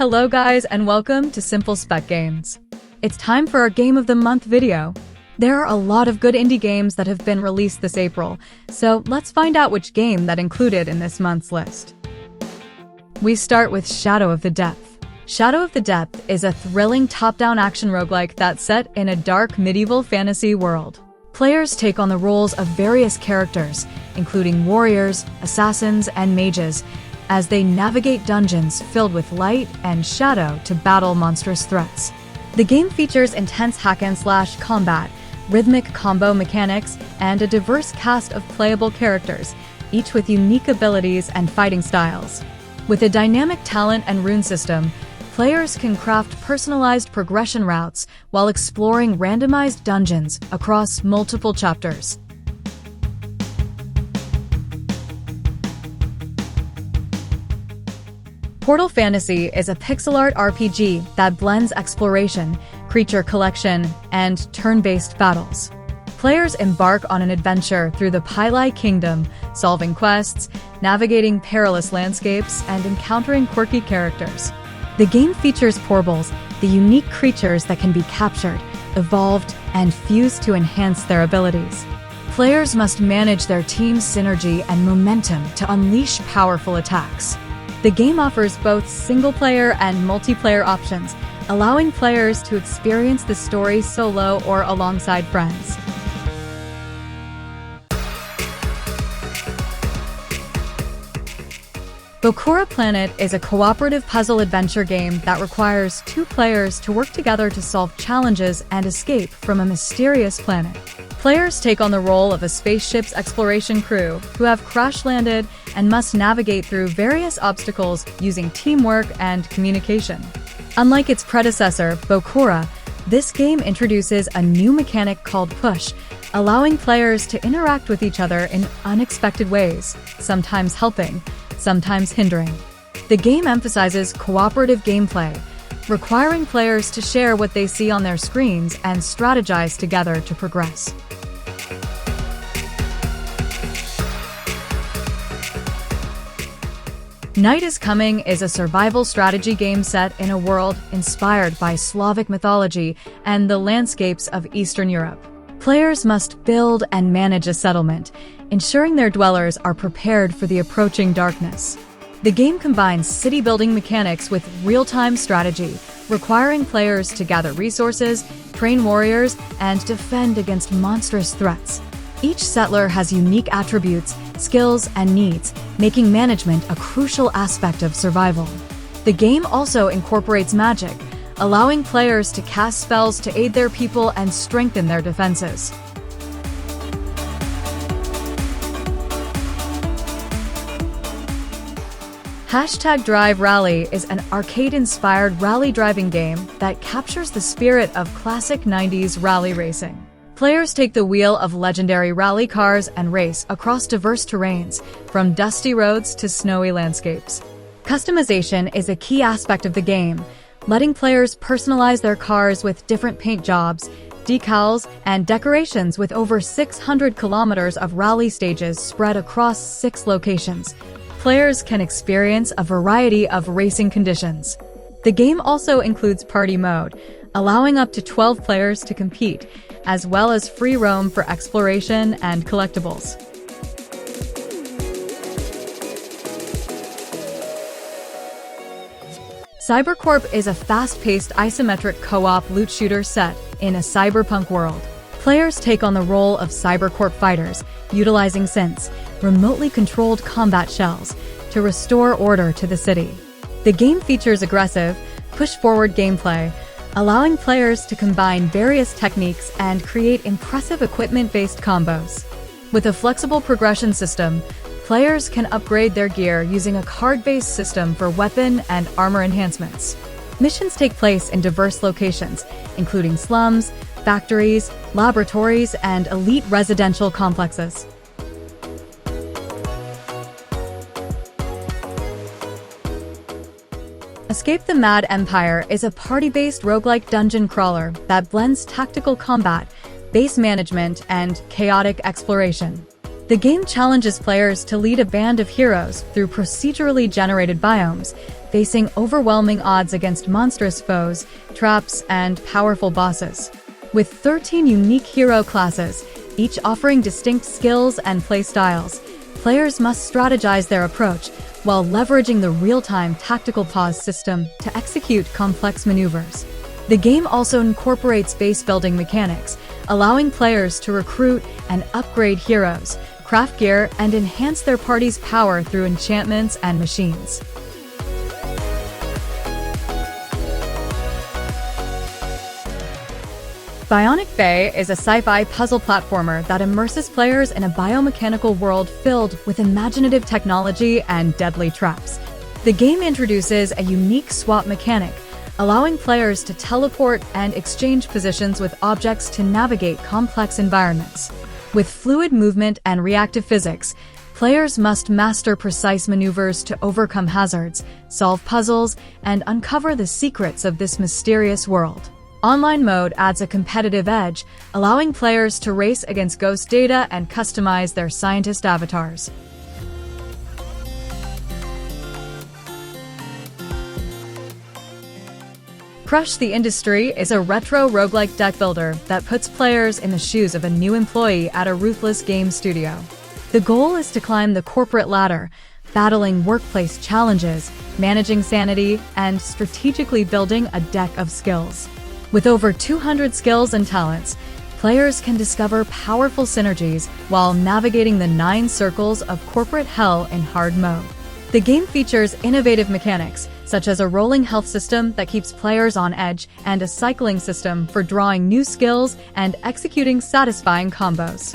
Hello guys and welcome to Simple Spec Games. It's time for our Game of the Month video. There are a lot of good indie games that have been released this April, so let's find out which game that included in this month's list. We start with Shadow of the Depth. Shadow of the Depth is a thrilling top-down action roguelike that's set in a dark medieval fantasy world. Players take on the roles of various characters, including warriors, assassins, and mages, as they navigate dungeons filled with light and shadow to battle monstrous threats. The game features intense hack-and-slash combat, rhythmic combo mechanics, and a diverse cast of playable characters, each with unique abilities and fighting styles. With a dynamic talent and rune system, players can craft personalized progression routes while exploring randomized dungeons across multiple chapters. Portal Fantasy is a pixel art RPG that blends exploration, creature collection, and turn-based battles. Players embark on an adventure through the Pylai Kingdom, solving quests, navigating perilous landscapes, and encountering quirky characters. The game features portals, the unique creatures that can be captured, evolved, and fused to enhance their abilities. Players must manage their team's synergy and momentum to unleash powerful attacks. The game offers both single-player and multiplayer options, allowing players to experience the story solo or alongside friends. Bokura Planet is a cooperative puzzle adventure game that requires two players to work together to solve challenges and escape from a mysterious planet. Players take on the role of a spaceship's exploration crew who have crash-landed and must navigate through various obstacles using teamwork and communication. Unlike its predecessor, Bokura, this game introduces a new mechanic called Push, allowing players to interact with each other in unexpected ways, sometimes helping, sometimes hindering. The game emphasizes cooperative gameplay, requiring players to share what they see on their screens and strategize together to progress. Night is Coming is a survival strategy game set in a world inspired by Slavic mythology and the landscapes of Eastern Europe. Players must build and manage a settlement, ensuring their dwellers are prepared for the approaching darkness. The game combines city-building mechanics with real-time strategy, requiring players to gather resources, train warriors, and defend against monstrous threats. Each settler has unique attributes, skills, and needs, making management a crucial aspect of survival. The game also incorporates magic, allowing players to cast spells to aid their people and strengthen their defenses. #Drive Rally is an arcade-inspired rally driving game that captures the spirit of classic 90s rally racing. Players take the wheel of legendary rally cars and race across diverse terrains, from dusty roads to snowy landscapes. Customization is a key aspect of the game, letting players personalize their cars with different paint jobs, decals, and decorations with over 600 kilometers of rally stages spread across 6 locations. Players can experience a variety of racing conditions. The game also includes party mode, allowing up to 12 players to compete, as well as free roam for exploration and collectibles. CyberCorp is a fast-paced isometric co-op loot shooter set in a cyberpunk world. Players take on the role of CyberCorp fighters, utilizing synths, remotely controlled combat shells, to restore order to the city. The game features aggressive, push-forward gameplay, allowing players to combine various techniques and create impressive equipment-based combos. With a flexible progression system, players can upgrade their gear using a card-based system for weapon and armor enhancements. Missions take place in diverse locations, including slums, factories, laboratories, and elite residential complexes. Escape the Mad Empire is a party-based roguelike dungeon crawler that blends tactical combat, base management, and chaotic exploration. The game challenges players to lead a band of heroes through procedurally generated biomes, facing overwhelming odds against monstrous foes, traps, and powerful bosses. With 13 unique hero classes, each offering distinct skills and playstyles, players must strategize their approach while leveraging the real-time tactical pause system to execute complex maneuvers. The game also incorporates base-building mechanics, allowing players to recruit and upgrade heroes, craft gear, and enhance their party's power through enchantments and machines. Bionic Bay is a sci-fi puzzle platformer that immerses players in a biomechanical world filled with imaginative technology and deadly traps. The game introduces a unique swap mechanic, allowing players to teleport and exchange positions with objects to navigate complex environments. With fluid movement and reactive physics, players must master precise maneuvers to overcome hazards, solve puzzles, and uncover the secrets of this mysterious world. Online mode adds a competitive edge, allowing players to race against ghost data and customize their scientist avatars. Crush the Industry is a retro roguelike deck builder that puts players in the shoes of a new employee at a ruthless game studio. The goal is to climb the corporate ladder, battling workplace challenges, managing sanity, and strategically building a deck of skills. With over 200 skills and talents, players can discover powerful synergies while navigating the 9 circles of corporate hell in hard mode. The game features innovative mechanics, such as a rolling health system that keeps players on edge and a cycling system for drawing new skills and executing satisfying combos.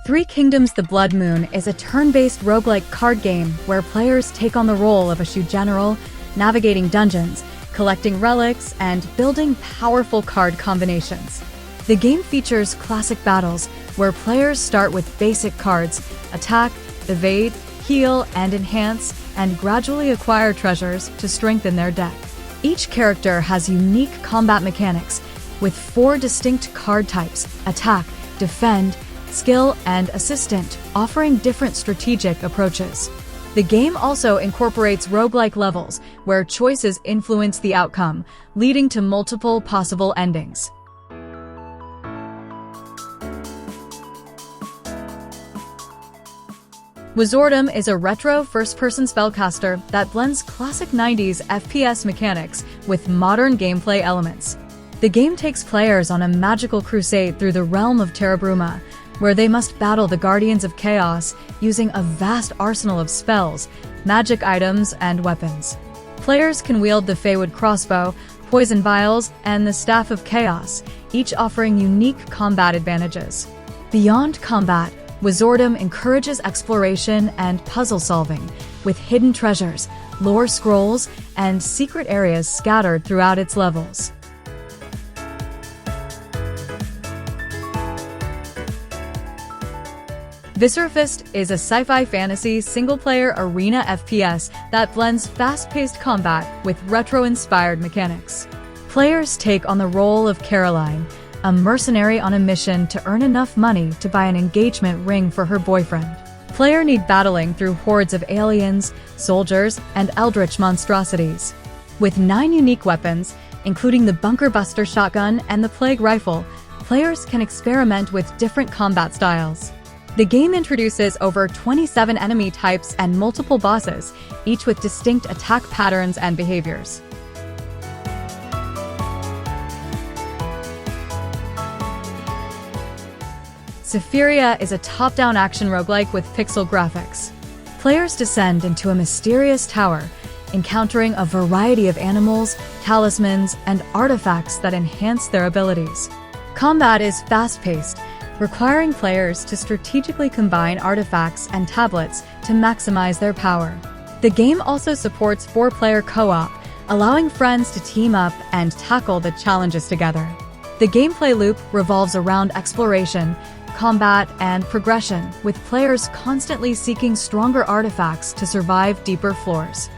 Three Kingdoms: The Blood Moon is a turn-based roguelike card game where players take on the role of a Shu general, navigating dungeons, collecting relics, and building powerful card combinations. The game features classic battles where players start with basic cards, attack, evade, heal, and enhance, and gradually acquire treasures to strengthen their deck. Each character has unique combat mechanics, with 4 distinct card types: attack, defend, skill, and assistant, offering different strategic approaches. The game also incorporates roguelike levels, where choices influence the outcome, leading to multiple possible endings. Wizordum is a retro first-person spellcaster that blends classic 90s FPS mechanics with modern gameplay elements. The game takes players on a magical crusade through the realm of Terrabruma, where they must battle the Guardians of Chaos using a vast arsenal of spells, magic items, and weapons. Players can wield the Feywood crossbow, poison vials, and the Staff of Chaos, each offering unique combat advantages. Beyond combat, Wizordum encourages exploration and puzzle solving, with hidden treasures, lore scrolls, and secret areas scattered throughout its levels. Viscerafest is a sci-fi fantasy single-player arena FPS that blends fast-paced combat with retro-inspired mechanics. Players take on the role of Caroline, a mercenary on a mission to earn enough money to buy an engagement ring for her boyfriend. Player need battling through hordes of aliens, soldiers, and eldritch monstrosities. With 9 unique weapons, including the Bunker Buster shotgun and the Plague rifle, players can experiment with different combat styles. The game introduces over 27 enemy types and multiple bosses, each with distinct attack patterns and behaviors. Sephiria is a top-down action roguelike with pixel graphics. Players descend into a mysterious tower, encountering a variety of animals, talismans, and artifacts that enhance their abilities. Combat is fast-paced, requiring players to strategically combine artifacts and tablets to maximize their power. The game also supports 4-player co-op, allowing friends to team up and tackle the challenges together. The gameplay loop revolves around exploration, combat, and progression, with players constantly seeking stronger artifacts to survive deeper floors.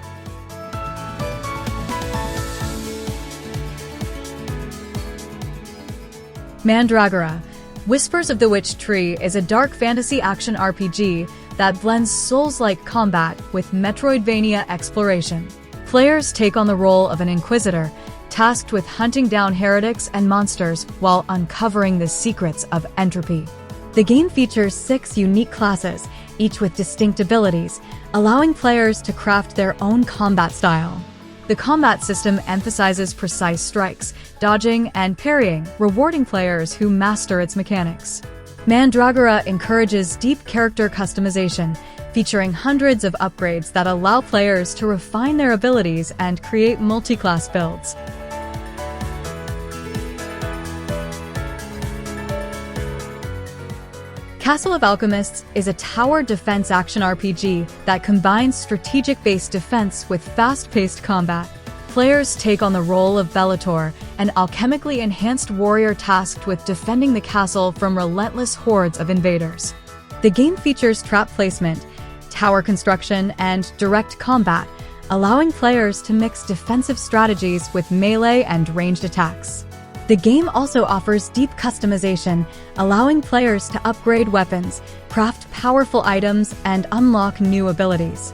Mandragora, Whispers of the Witch Tree is a dark fantasy action RPG that blends Souls-like combat with Metroidvania exploration. Players take on the role of an inquisitor, tasked with hunting down heretics and monsters while uncovering the secrets of entropy. The game features 6 unique classes, each with distinct abilities, allowing players to craft their own combat style. The combat system emphasizes precise strikes, dodging, and parrying, rewarding players who master its mechanics. Mandragora encourages deep character customization, featuring hundreds of upgrades that allow players to refine their abilities and create multi-class builds. Castle of Alchemists is a tower defense action RPG that combines strategic-based defense with fast-paced combat. Players take on the role of Bellator, an alchemically enhanced warrior tasked with defending the castle from relentless hordes of invaders. The game features trap placement, tower construction, and direct combat, allowing players to mix defensive strategies with melee and ranged attacks. The game also offers deep customization, allowing players to upgrade weapons, craft powerful items, and unlock new abilities.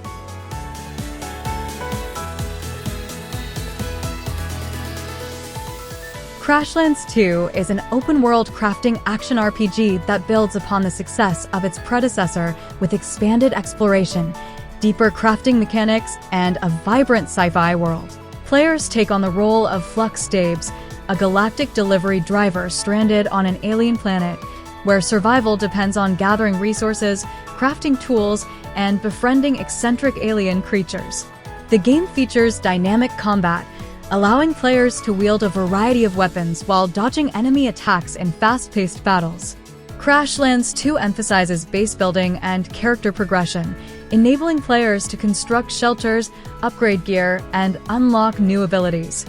Crashland 2 is an open-world crafting action RPG that builds upon the success of its predecessor with expanded exploration, deeper crafting mechanics, and a vibrant sci-fi world. Players take on the role of Flux Dabes, a galactic delivery driver stranded on an alien planet, where survival depends on gathering resources, crafting tools, and befriending eccentric alien creatures. The game features dynamic combat, allowing players to wield a variety of weapons while dodging enemy attacks in fast-paced battles. Crashland 2 emphasizes base building and character progression, enabling players to construct shelters, upgrade gear, and unlock new abilities.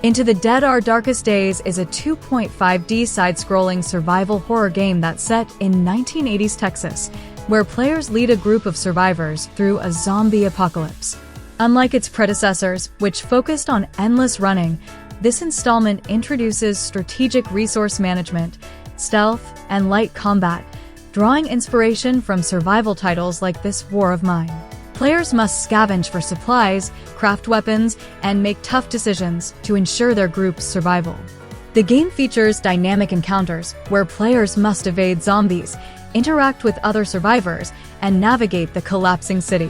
Into the Dead Our Darkest Days is a 2.5D side-scrolling survival horror game that's set in 1980s Texas, where players lead a group of survivors through a zombie apocalypse. Unlike its predecessors, which focused on endless running, this installment introduces strategic resource management, stealth, and light combat, drawing inspiration from survival titles like This War of Mine. Players must scavenge for supplies, craft weapons, and make tough decisions to ensure their group's survival. The game features dynamic encounters where players must evade zombies, interact with other survivors, and navigate the collapsing city.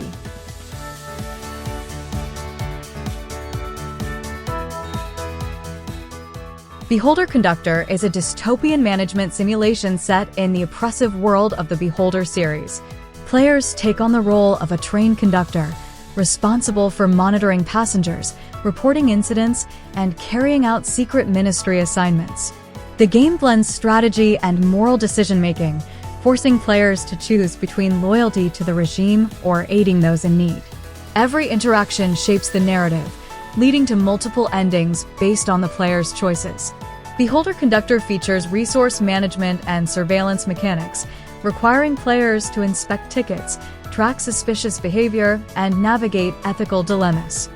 Beholder Conductor is a dystopian management simulation set in the oppressive world of the Beholder series. Players take on the role of a train conductor, responsible for monitoring passengers, reporting incidents, and carrying out secret ministry assignments. The game blends strategy and moral decision-making, forcing players to choose between loyalty to the regime or aiding those in need. Every interaction shapes the narrative, leading to multiple endings based on the player's choices. Beholder Conductor features resource management and surveillance mechanics, requiring players to inspect tickets, track suspicious behavior, and navigate ethical dilemmas.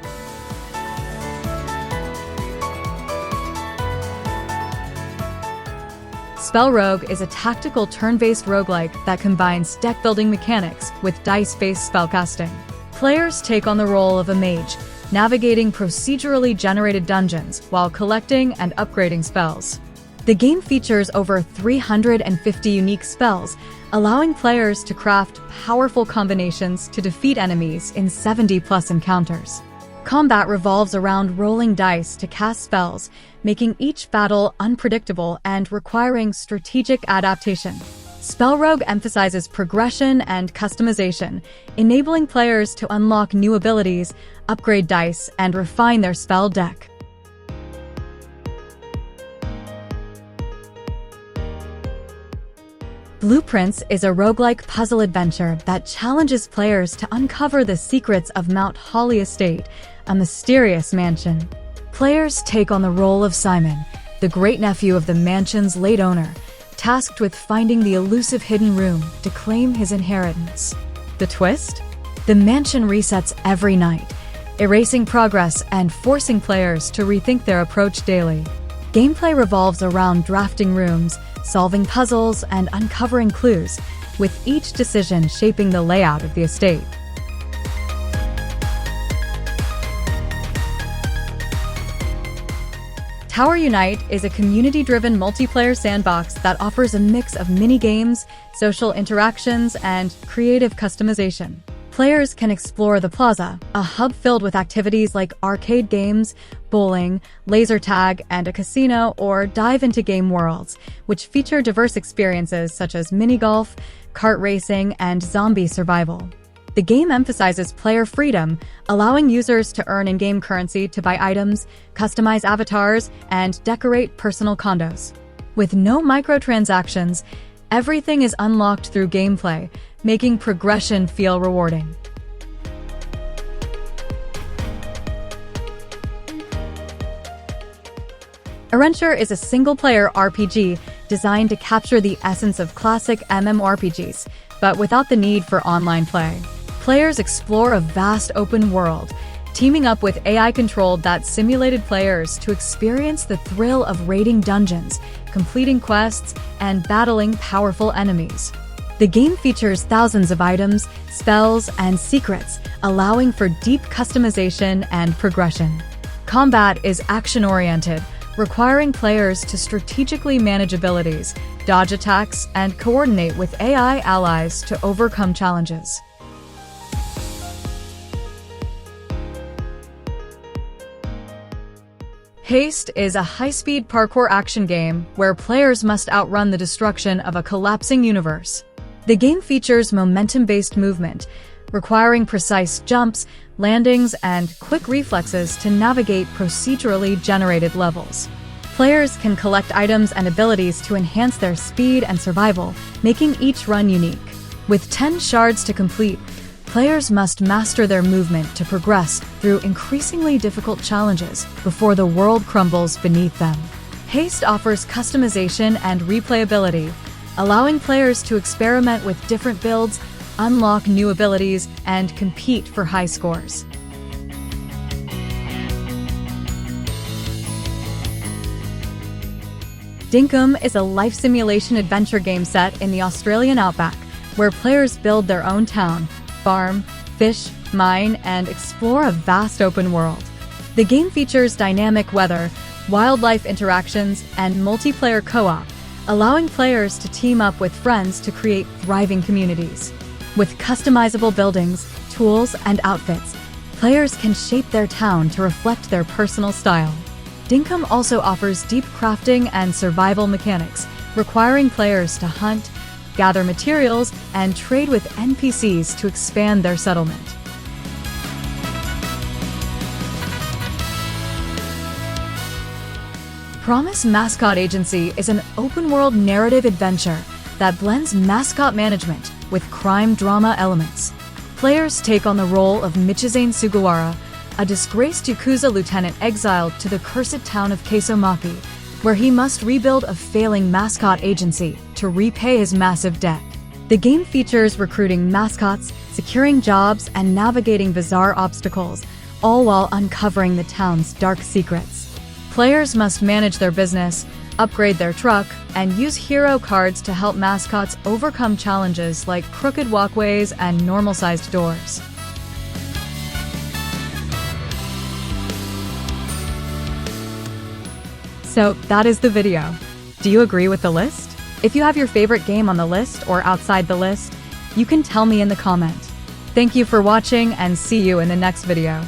Spellrogue is a tactical turn-based roguelike that combines deck-building mechanics with dice-based spellcasting. Players take on the role of a mage, navigating procedurally generated dungeons while collecting and upgrading spells. The game features over 350 unique spells, allowing players to craft powerful combinations to defeat enemies in 70+ encounters. Combat revolves around rolling dice to cast spells, making each battle unpredictable and requiring strategic adaptation. Spellrogue emphasizes progression and customization, enabling players to unlock new abilities, upgrade dice, and refine their spell deck. Blueprints is a roguelike puzzle adventure that challenges players to uncover the secrets of Mount Holly Estate, a mysterious mansion. Players take on the role of Simon, the great-nephew of the mansion's late owner, tasked with finding the elusive hidden room to claim his inheritance. The twist? The mansion resets every night, erasing progress and forcing players to rethink their approach daily. Gameplay revolves around drafting rooms, solving puzzles, and uncovering clues, with each decision shaping the layout of the estate. Tower Unite is a community-driven multiplayer sandbox that offers a mix of mini-games, social interactions, and creative customization. Players can explore the plaza, a hub filled with activities like arcade games, bowling, laser tag, and a casino, or dive into game worlds, which feature diverse experiences such as mini-golf, kart racing, and zombie survival. The game emphasizes player freedom, allowing users to earn in-game currency to buy items, customize avatars, and decorate personal condos. With no microtransactions, everything is unlocked through gameplay, making progression feel rewarding. Erenshor is a single-player RPG designed to capture the essence of classic MMORPGs, but without the need for online play. Players explore a vast open world, teaming up with AI-controlled that simulated players to experience the thrill of raiding dungeons, completing quests, and battling powerful enemies. The game features thousands of items, spells, and secrets, allowing for deep customization and progression. Combat is action-oriented, requiring players to strategically manage abilities, dodge attacks, and coordinate with AI allies to overcome challenges. Haste is a high-speed parkour action game where players must outrun the destruction of a collapsing universe. The game features momentum-based movement, requiring precise jumps, landings, and quick reflexes to navigate procedurally generated levels. Players can collect items and abilities to enhance their speed and survival, making each run unique. With 10 shards to complete, players must master their movement to progress through increasingly difficult challenges before the world crumbles beneath them. Haste offers customization and replayability, allowing players to experiment with different builds, unlock new abilities, and compete for high scores. Dinkum is a life simulation adventure game set in the Australian outback, where players build their own town, farm, fish, mine, and explore a vast open world. The game features dynamic weather, wildlife interactions, and multiplayer co-op, allowing players to team up with friends to create thriving communities. With customizable buildings, tools, and outfits, players can shape their town to reflect their personal style. Dinkum also offers deep crafting and survival mechanics, requiring players to hunt, gather materials, and trade with NPCs to expand their settlement. Promise Mascot Agency is an open-world narrative adventure that blends mascot management with crime drama elements. Players take on the role of Michizane Sugawara, a disgraced Yakuza lieutenant exiled to the cursed town of Keisomaki, where he must rebuild a failing mascot agency to repay his massive debt. The game features recruiting mascots, securing jobs, and navigating bizarre obstacles, all while uncovering the town's dark secrets. Players must manage their business, upgrade their truck, and use hero cards to help mascots overcome challenges like crooked walkways and normal-sized doors. So that is the video. Do you agree with the list? If you have your favorite game on the list or outside the list, you can tell me in the comment. Thank you for watching and see you in the next video.